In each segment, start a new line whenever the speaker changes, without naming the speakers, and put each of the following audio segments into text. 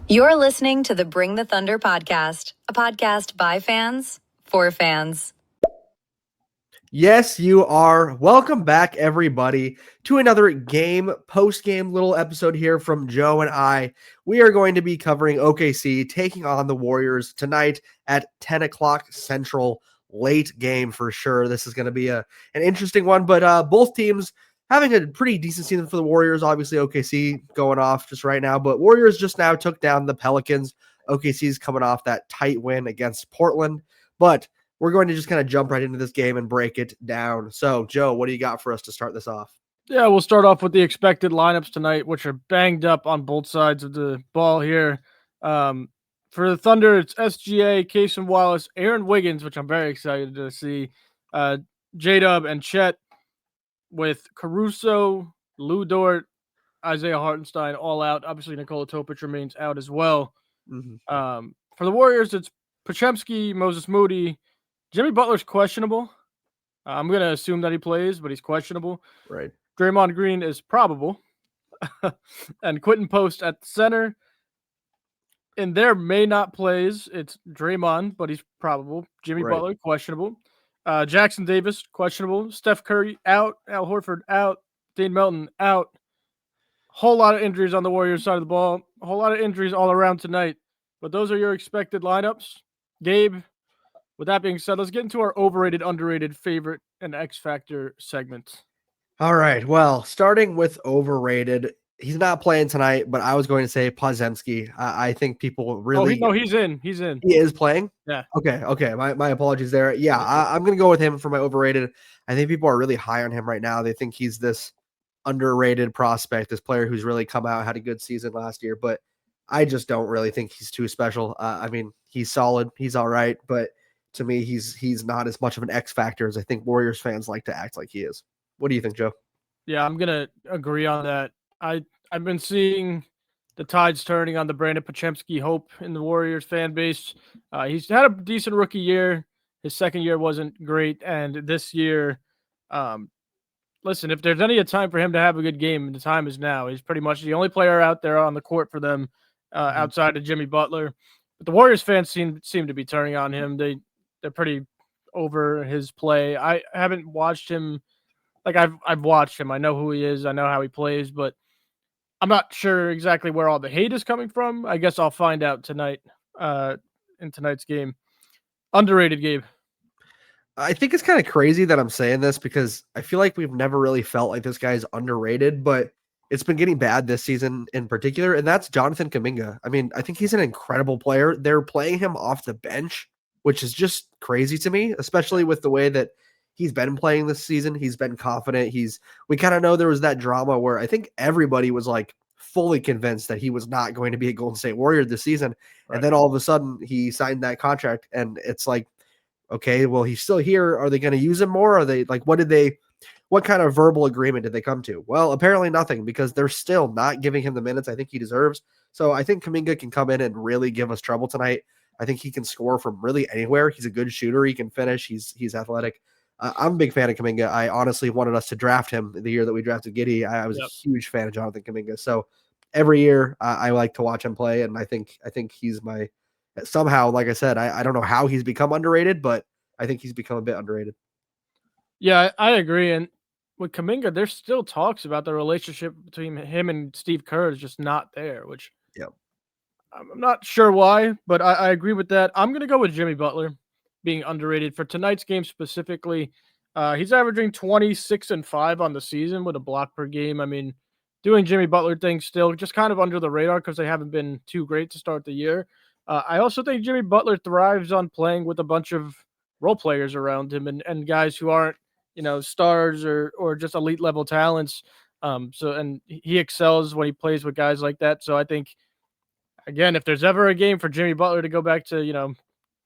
You're listening to the Bring the Thunder podcast, a podcast by fans for fans.
Yes, you are. Welcome back, everybody, to another post-game little episode here from Joe and I. We are going to be covering OKC taking on the Warriors tonight at 10 o'clock Central. Late game for sure. This is going to be an interesting one, but both teams having a pretty decent season for the Warriors. Obviously, OKC going off just right now, but Warriors just now took down the Pelicans. OKC's coming off that tight win against Portland, but we're going to just kind of jump right into this game and break it down. So, Joe, what do you got for us to start this off?
Yeah, we'll start off with the expected lineups tonight, which are banged up on both sides of the ball here. For the Thunder, it's SGA, Cason Wallace, Aaron Wiggins, which I'm very excited to see, J-Dub and Chet, with Caruso, Lou Dort, Isaiah Hartenstein all out. Obviously, Nikola Topic remains out as well.
Mm-hmm.
For the Warriors, it's Pochemski, Moses Moody. Jimmy Butler's questionable. I'm going to assume that he plays, but he's questionable.
Right.
Draymond Green is probable. And Quentin Post at the center. In their may not plays, it's Draymond, but he's probable. Jimmy Butler, questionable. Jackson Davis, questionable. Steph Curry, out. Al Horford, out. Dane Melton, out. Whole lot of injuries on the Warriors side of the ball. A whole lot of injuries all around tonight. But those are your expected lineups. Gabe, with that being said, let's get into our overrated, underrated, favorite, and X Factor segments.
All right. Well, starting with overrated, he's not playing tonight, but I was going to say Podziemski. I think people really.
He's in. He's in.
He is playing?
Yeah.
Okay. My apologies there. Yeah, I'm going to go with him for my overrated. I think people are really high on him right now. They think he's this underrated prospect, this player who's really come out, had a good season last year, but I just don't really think he's too special. I mean, he's solid. He's all right, but to me, he's not as much of an X factor as I think Warriors fans like to act like he is. What do you think, Joe?
Yeah, I'm gonna agree on that. I've been seeing the tides turning on the Brandon Pochemski hope in the Warriors fan base. He's had a decent rookie year. His second year wasn't great, and this year, listen, if there's any time for him to have a good game, the time is now. He's pretty much the only player out there on the court for them outside of Jimmy Butler. But the Warriors fans seem to be turning on him. They're pretty over his play. I haven't watched him. Like I've watched him. I know who he is. I know how he plays, but I'm not sure exactly where all the hate is coming from. I guess I'll find out tonight in tonight's game. Underrated, Gabe.
I think it's kind of crazy that I'm saying this because I feel like we've never really felt like this guy's underrated, but it's been getting bad this season in particular, and that's Jonathan Kuminga. I mean, I think he's an incredible player. They're playing him off the bench, which is just crazy to me, especially with the way that he's been playing this season. He's been confident. We kind of know there was that drama where I think everybody was like fully convinced that he was not going to be a Golden State Warrior this season. Right. And then all of a sudden he signed that contract and it's like, okay, well, he's still here. Are they going to use him more? Are they like, what kind of verbal agreement did they come to? Well, apparently nothing, because they're still not giving him the minutes I think he deserves. So I think Kuminga can come in and really give us trouble tonight. I think he can score from really anywhere. He's a good shooter. He can finish. He's athletic. I'm a big fan of Kuminga. I honestly wanted us to draft him the year that we drafted Giddey. I was a huge fan of Jonathan Kuminga. So every year I like to watch him play, and I think he's my somehow, like I said, I don't know how he's become underrated, but I think he's become a bit underrated.
Yeah, I agree. And with Kuminga, there's still talks about the relationship between him and Steve Kerr is just not there, which I'm not sure why, but I agree with that. I'm going to go with Jimmy Butler being underrated for tonight's game specifically. He's averaging 26 and 5 on the season with a block per game. I mean, doing Jimmy Butler things still just kind of under the radar because they haven't been too great to start the year. I also think Jimmy Butler thrives on playing with a bunch of role players around him and guys who aren't, stars or just elite level talents. And he excels when he plays with guys like that. So I think, again, if there's ever a game for Jimmy Butler to go back to,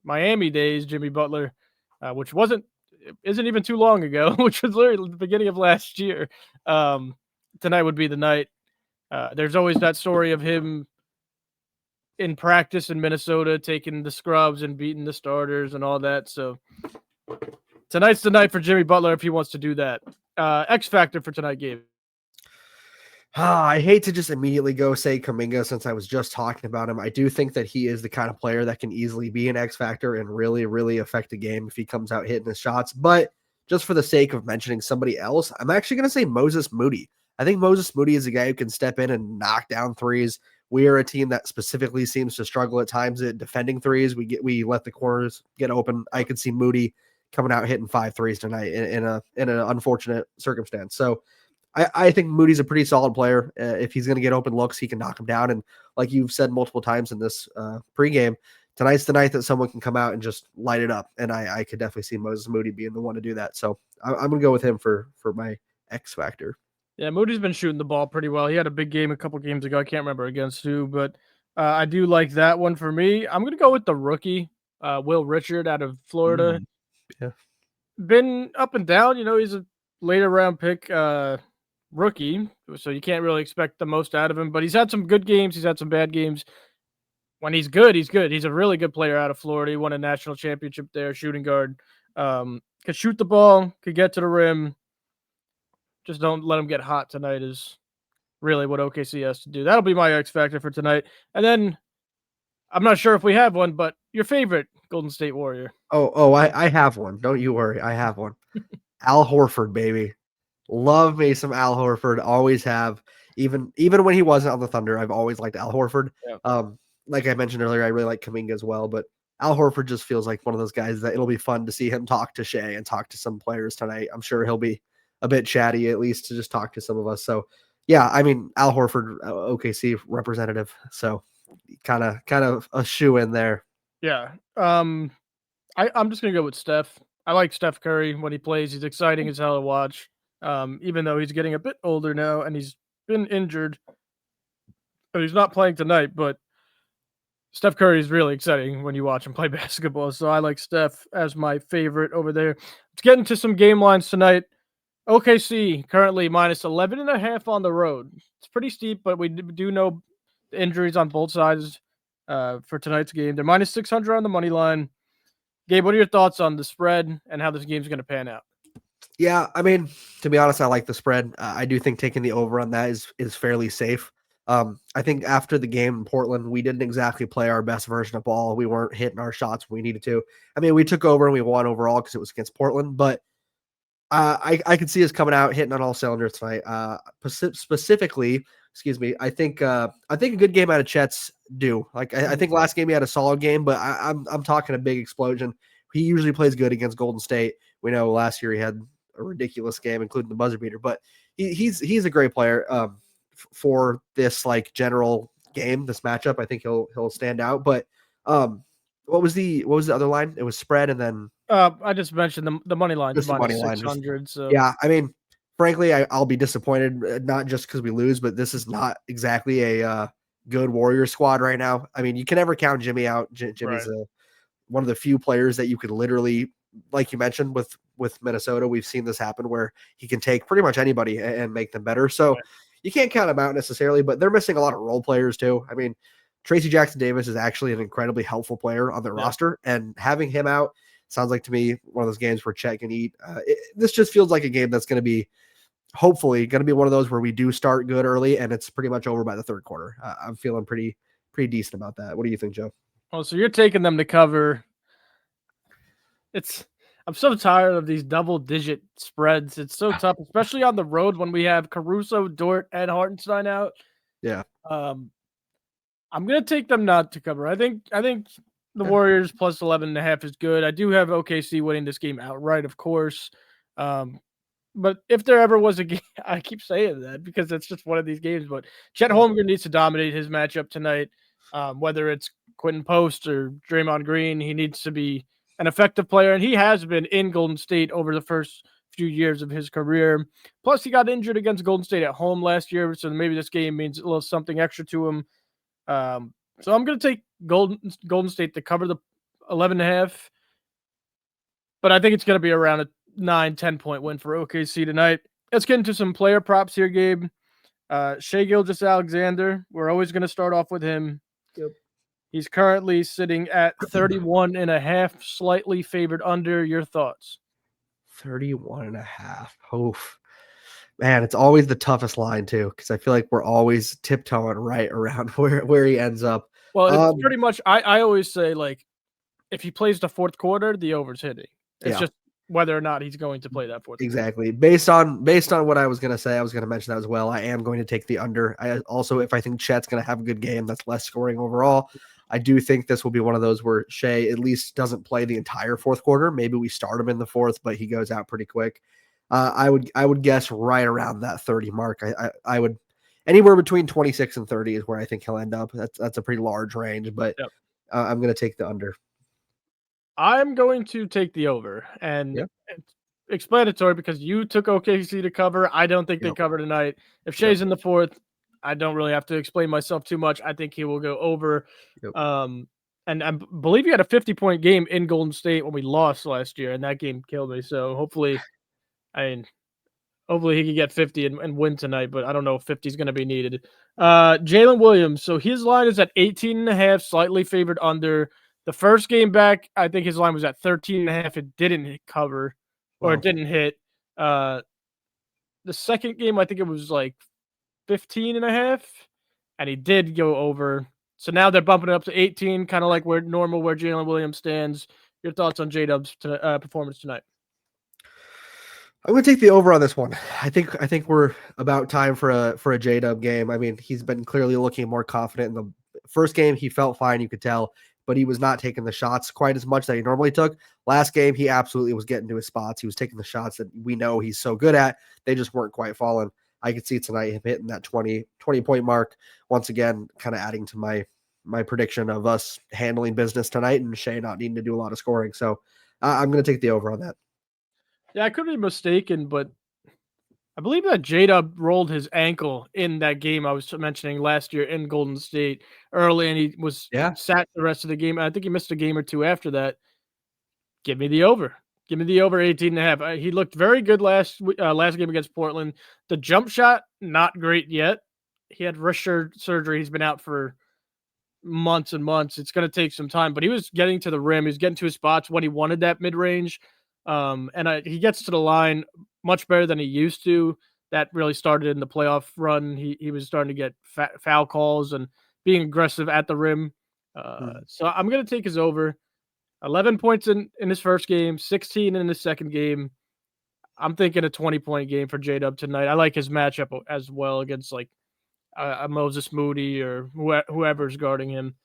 Miami days, Jimmy Butler, which isn't even too long ago, which was literally the beginning of last year. Tonight would be the night. There's always that story of him in practice in Minnesota, taking the scrubs and beating the starters and all that. So tonight's the night for Jimmy Butler if he wants to do that. X Factor for tonight, Gabe.
I hate to just immediately go say Kuminga since I was just talking about him. I do think that he is the kind of player that can easily be an X factor and really, really affect a game if he comes out hitting his shots. But just for the sake of mentioning somebody else, I'm actually going to say Moses Moody. I think Moses Moody is a guy who can step in and knock down threes. We are a team that specifically seems to struggle at times at defending threes. We let the corners get open. I could see Moody coming out hitting 5 threes tonight in an unfortunate circumstance. So I think Moody's a pretty solid player. If he's going to get open looks, he can knock them down. And like you've said multiple times in this pregame, tonight's the night that someone can come out and just light it up. And I could definitely see Moses Moody being the one to do that. So I'm going to go with him for my X factor.
Yeah, Moody's been shooting the ball pretty well. He had a big game a couple games ago. I can't remember against who, but I do like that one for me. I'm going to go with the rookie, Will Richard out of Florida.
Yeah.
Been up and down. He's a later round pick rookie, so you can't really expect the most out of him. But he's had some good games. He's had some bad games. When he's good, he's good. He's a really good player out of Florida. He won a national championship there, shooting guard. Could shoot the ball, could get to the rim. Just don't let him get hot tonight is really what OKC has to do. That'll be my X factor for tonight. And then I'm not sure if we have one, but your favorite Golden State Warrior.
I have one. Don't you worry. I have one. Al Horford, baby. Love me some Al Horford. Always have. Even when he wasn't on the Thunder, I've always liked Al Horford.
Yeah.
Like I mentioned earlier, I really like Kuminga as well, but Al Horford just feels like one of those guys that it'll be fun to see him talk to Shea and talk to some players tonight. I'm sure he'll be a bit chatty, at least to just talk to some of us. So yeah, I mean, Al Horford, OKC representative. So kind of a shoe in there.
Yeah. I'm just gonna go with Steph. I like Steph Curry when he plays. He's exciting as hell to watch. Even though he's getting a bit older now and he's been injured, but he's not playing tonight. But Steph Curry is really exciting when you watch him play basketball. So I like Steph as my favorite over there. Let's get into some game lines tonight. OKC currently minus 11.5 on the road. It's pretty steep, but we do know the injuries on both sides for tonight's game. They're minus 600 on the money line. Gabe, what are your thoughts on the spread and how this game's going to pan out?
Yeah, I mean, to be honest, I like the spread. I do think taking the over on that is fairly safe. I think after the game in Portland, we didn't exactly play our best version of ball. We weren't hitting our shots when we needed to. I mean, we took over and we won overall because it was against Portland, but I could see us coming out hitting on all cylinders tonight. Specifically, excuse me, I think a good game out of Chet's due. Like I think last game he had a solid game, but I'm talking a big explosion. He usually plays good against Golden State. We know last year he had a ridiculous game, including the buzzer beater, but he's a great player for this like general game, this matchup. I think he'll stand out. But what was the other line? It was spread and then
I just mentioned the money line,
just the money line.
600. So
yeah, I mean, frankly, I'll be disappointed not just because we lose, but this is not exactly a good Warrior squad right now. I mean, you can never count Jimmy out. Jimmy's one of the few players that you could literally, like you mentioned with Minnesota, we've seen this happen where he can take pretty much anybody and make them better. So you can't count him out necessarily, but they're missing a lot of role players too. I mean, Tracy Jackson Davis is actually an incredibly helpful player on their roster, and having him out sounds like to me one of those games where Chet can eat. This just feels like a game that's going to be hopefully going to be one of those where we do start good early and it's pretty much over by the third quarter. I'm feeling pretty decent about that. What do you think, Joe?
Oh, so you're taking them to cover. I'm so tired of these double-digit spreads. It's so tough, especially on the road when we have Caruso, Dort, and Hartenstein out.
Yeah.
I'm gonna take them not to cover. I think the Warriors plus 11.5 is good. I do have OKC winning this game outright, of course. But if there ever was a game, I keep saying that because it's just one of these games. But Chet Holmgren needs to dominate his matchup tonight. Whether it's Quentin Post or Draymond Green, he needs to be an effective player, and he has been in Golden State over the first few years of his career. Plus, he got injured against Golden State at home last year, so maybe this game means a little something extra to him. So I'm going to take Golden State to cover the 11.5, but I think it's going to be around a 9-10 point win for OKC tonight. Let's get into some player props here, Gabe. Shai Gilgeous-Alexander, we're always going to start off with him.
Yep.
He's currently sitting at 31.5, slightly favored under. Your thoughts?
31.5. Oof. Man, it's always the toughest line too, because I feel like we're always tiptoeing right around where he ends up.
Well, it's pretty much I always say, like, if he plays the fourth quarter, the over's hitting. It's
Yeah,
just whether or not he's going to play that fourth quarter.
exactly. Based on what I was gonna say, I was gonna mention that as well. I am going to take the under. I also, if I think Chet's gonna have a good game, that's less scoring overall. I do think this will be one of those where Shea at least doesn't play the entire fourth quarter. Maybe we start him in the fourth, but he goes out pretty quick. I would guess right around that 30 mark. I would anywhere between 26 and 30 is where I think he'll end up. That's a pretty large range, but
Yep.
I'm gonna take the under.
I'm going to take the over, and
Yep.
it's explanatory because you took OKC to cover. I don't think they
Yep.
cover tonight. If
Yep.
Shea's in the fourth, I don't really have to explain myself too much. I think he will go over.
Yep.
And I believe he had a 50-point game in Golden State when we lost last year, and that game killed me. So hopefully, I mean, hopefully he can get 50 and win tonight, but I don't know if 50 is going to be needed. Jalen Williams. So his line is at 18.5, slightly favored under. The first game back, I think his line was at 13.5. It didn't cover or it
Wow.
didn't hit. The second game, I think it was like 15.5, and he did go over. So now they're bumping it up to 18, kind of like where Jalen Williams stands. Your thoughts on J-Dub's performance tonight?
I'm gonna take the over on this one. I think we're about time for a J-Dub game. I mean, he's been clearly looking more confident in the first game. He felt fine, you could tell, but he was not taking the shots quite as much that he normally took. Last game, he absolutely was getting to his spots. He was taking the shots that we know he's so good at. They just weren't quite falling. I could see tonight him hitting that 20 point mark once again, kind of adding to my prediction of us handling business tonight and Shea not needing to do a lot of scoring. So I'm going to take the over on that.
Yeah, I could be mistaken, but I believe that J-Dub rolled his ankle in that game I was mentioning last year in Golden State early, and he was
Yeah.
sat the rest of the game. I think he missed a game or two after that. Give me the over. Give me the over 18.5. He looked very good last game against Portland. The jump shot, not great yet. He had wrist surgery. He's been out for months and months. It's going to take some time, but he was getting to the rim. He was getting to his spots when he wanted that mid range. He gets to the line much better than he used to. That really started in the playoff run. He was starting to get foul calls and being aggressive at the rim. So I'm going to take his over. 11 points in his first game, 16 in his second game. I'm thinking a 20-point game for J-Dub tonight. I like his matchup as well against like a Moses Moody or whoever's guarding him.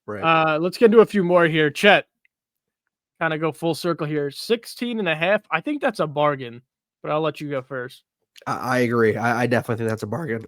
Right.
Let's get into a few more here. Chet, kind of go full circle here. 16.5. I think that's a bargain, but I'll let you go first.
I agree. I definitely think that's a bargain.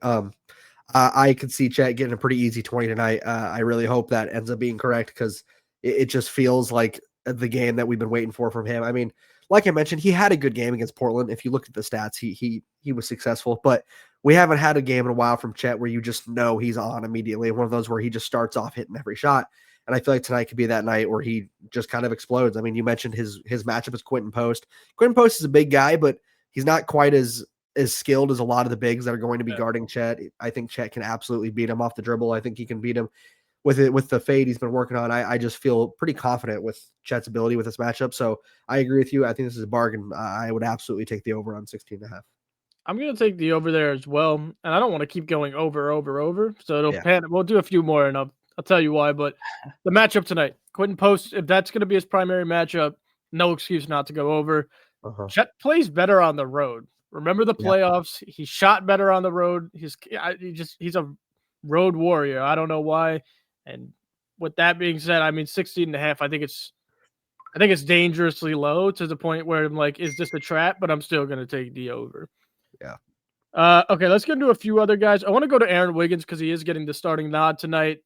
I could see Chet getting a pretty easy 20 tonight. I really hope that ends up being correct because it just feels like the game that we've been waiting for from him. I mean, like I mentioned, he had a good game against Portland. If you look at the stats, he was successful, but we haven't had a game in a while from Chet where you just know he's on immediately. One of those where he just starts off hitting every shot. And I feel like tonight could be that night where he just kind of explodes. I mean, you mentioned his matchup is Quentin Post. Quentin Post is a big guy, but he's not quite as skilled as a lot of the bigs that are going to be guarding Chet. I think Chet can absolutely beat him off the dribble. I think he can beat him with the fade he's been working on. I just feel pretty confident with Chet's ability with this matchup. So I agree with you. I think this is a bargain. I would absolutely take the over on 16.5.
I'm going to take the over there as well. And I don't want to keep going over. So it'll
Yeah.
pan. We'll do a few more and I'll tell you why. But the matchup tonight, Quentin Post, if that's going to be his primary matchup, no excuse not to go over. Chet plays better on the road. Remember the playoffs? Yeah. He shot better on the road. He's a road warrior. I don't know why. And with that being said, I mean 16.5. I think it's dangerously low to the point where I'm like, is this a trap? But I'm still gonna take the over.
Yeah.
Okay, let's get into a few other guys. I want to go to Aaron Wiggins because he is getting the starting nod tonight.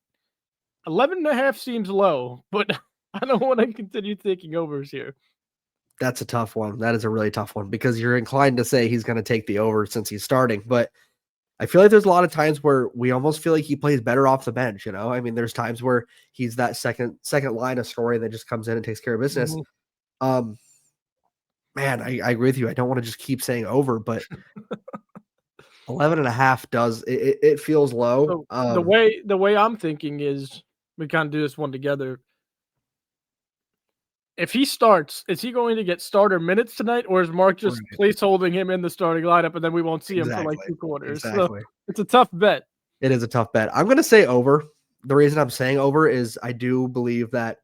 11.5 seems low, but I don't want to continue taking overs here.
That's a tough one. That is a really tough one because you're inclined to say he's going to take the over since he's starting, but I feel like there's a lot of times where we almost feel like he plays better off the bench. I mean, there's times where he's that second line of scoring that just comes in and takes care of business. Man, I agree with you. I don't want to just keep saying over, but 11.5 does it feels low.
So the way I'm thinking is we kind of do this one together. if he starts, is he going to get starter minutes tonight, or is Mark just placeholding him in the starting lineup and then we won't see him for like 2 quarters? So it's a tough bet.
It is a tough bet. I'm going to say over. The reason I'm saying over is I do believe that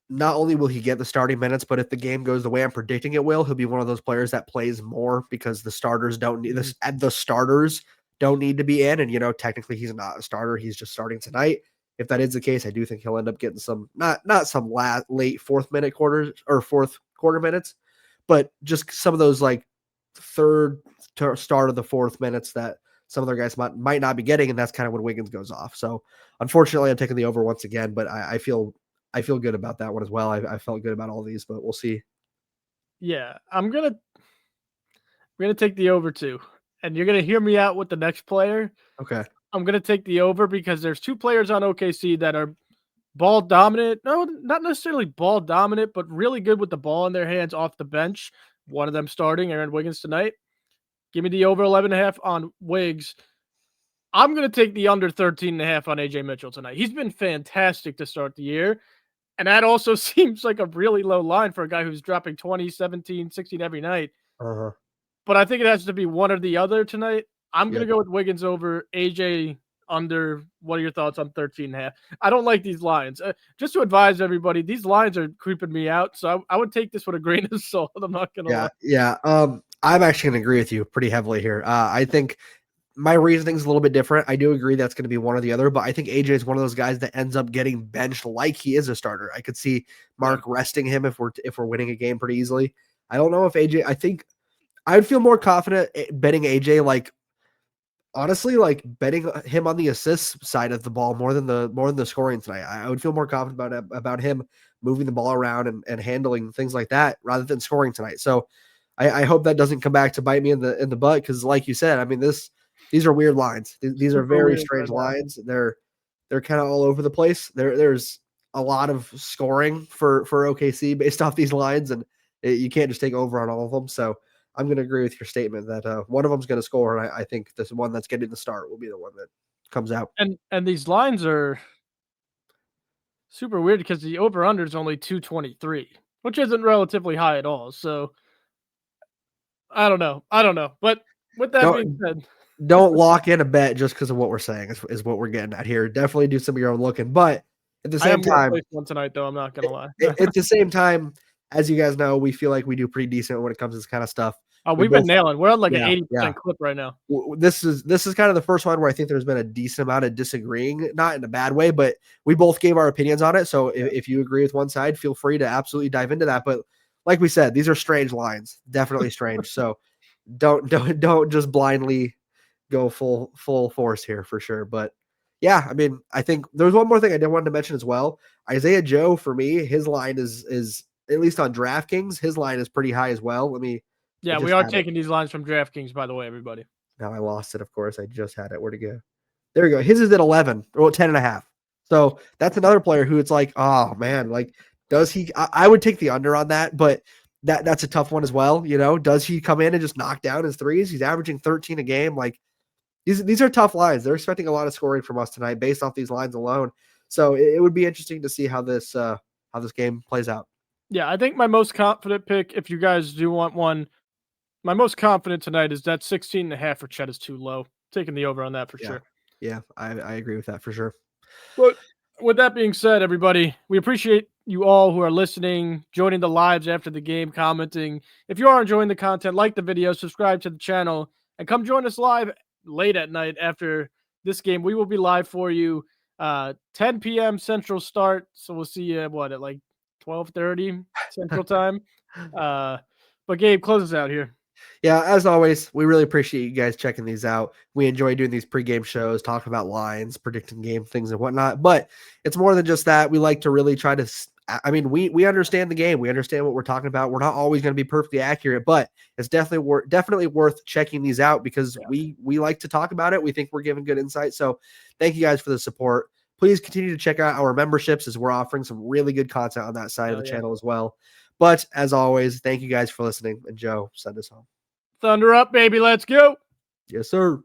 not only will he get the starting minutes, but if the game goes the way I'm predicting it will, he'll be one of those players that plays more because the starters don't need this. The starters don't need to be in, and technically he's not a starter. He's just starting tonight. If that is the case, I do think he'll end up getting some not some late fourth quarter minutes, but just some of those like third to start of the fourth minutes that some other guys might not be getting, and that's kind of when Wiggins goes off. So unfortunately, I'm taking the over once again, but I feel good about that one as well. I felt good about all these, but we'll see.
Yeah, I'm gonna take the over too, and you're gonna hear me out with the next player.
Okay.
I'm gonna take the over because there's 2 players on OKC that are ball dominant. No, not necessarily ball dominant, but really good with the ball in their hands off the bench. One of them starting, Aaron Wiggins tonight. Give me the over 11.5 on Wiggs. I'm going to take the under 13.5 on AJ Mitchell tonight. He's been fantastic to start the year. And that also seems like a really low line for a guy who's dropping 20, 17, 16 every night.
Uh-huh.
But I think it has to be one or the other tonight. I'm going to go with Wiggins over, AJ under. What are your thoughts on 13.5? I don't like these lines. Just to advise everybody, these lines are creeping me out. So I would take this with a grain of salt. I'm not going to lie.
Yeah. I'm actually going to agree with you pretty heavily here. I think my reasoning is a little bit different. I do agree that's going to be one or the other, but I think AJ is one of those guys that ends up getting benched like he is a starter. I could see Mark resting him if we're winning a game pretty easily. I don't know if AJ. I think I'd feel more confident betting AJ, like honestly, like betting him on the assist side of the ball more than the scoring tonight. I would feel more confident about him moving the ball around and handling things like that rather than scoring tonight. So I hope that doesn't come back to bite me in the butt because, like you said, I mean these are weird lines. These are very strange lines. They're kind of all over the place. There's a lot of scoring for OKC based off these lines, and you can't just take over on all of them. So I'm going to agree with your statement that one of them's going to score, and I think this one that's getting the start will be the one that comes out.
And these lines are super weird because the over-under is only 223, which isn't relatively high at all. So I don't know. But with that being said,
don't lock in a bet just because of what we're saying is what we're getting at here. Definitely do some of your own looking, but at the same time,
place one tonight though. I'm not gonna lie.
At the same time, as you guys know, we feel like we do pretty decent when it comes to this kind of stuff.
Oh, we've been nailing. We're on like an 80% clip right now.
This is kind of the first one where I think there's been a decent amount of disagreeing, not in a bad way, but we both gave our opinions on it. So if you agree with one side, feel free to absolutely dive into that. But like we said, these are strange lines, definitely strange. So don't just blindly go full force here for sure. But yeah, I mean, I think there's one more thing I did want to mention as well. Isaiah Joe, for me, his line is at least on DraftKings, his line is pretty high as well. We
are taking these lines from DraftKings, by the way, everybody.
Now I lost it, of course. I just had it. Where'd it go? There we go. His is at 11 or 10.5. So that's another player who it's like, oh man, like does he? I would take the under on that, but that's a tough one as well. Does he come in and just knock down his threes? He's averaging 13 a game. Like these are tough lines. They're expecting a lot of scoring from us tonight based off these lines alone. So it would be interesting to see how this game plays out.
Yeah, I think my most confident pick, if you guys do want one, my most confident tonight is that 16.5 for Chet is too low. Taking the over on that for sure.
Yeah, I agree with that for sure.
But with that being said, everybody, we appreciate you all who are listening, joining the lives after the game, commenting. If you are enjoying the content, like the video, subscribe to the channel, and come join us live late at night after this game. We will be live for you 10 p.m. Central start. So we'll see you at like 12:30 Central time. But Gabe, close us out here.
Yeah, as always, we really appreciate you guys checking these out. We enjoy doing these pregame shows, talking about lines, predicting game things and whatnot. But it's more than just that. We like to really try to I mean, we understand the game. We understand what we're talking about. We're not always going to be perfectly accurate, but it's definitely worth checking these out because we like to talk about it. We think we're giving good insight. So thank you guys for the support. Please continue to check out our memberships as we're offering some really good content on that side of the channel as well. But as always, thank you guys for listening. And Joe, send us home.
Thunder up, baby. Let's go.
Yes, sir.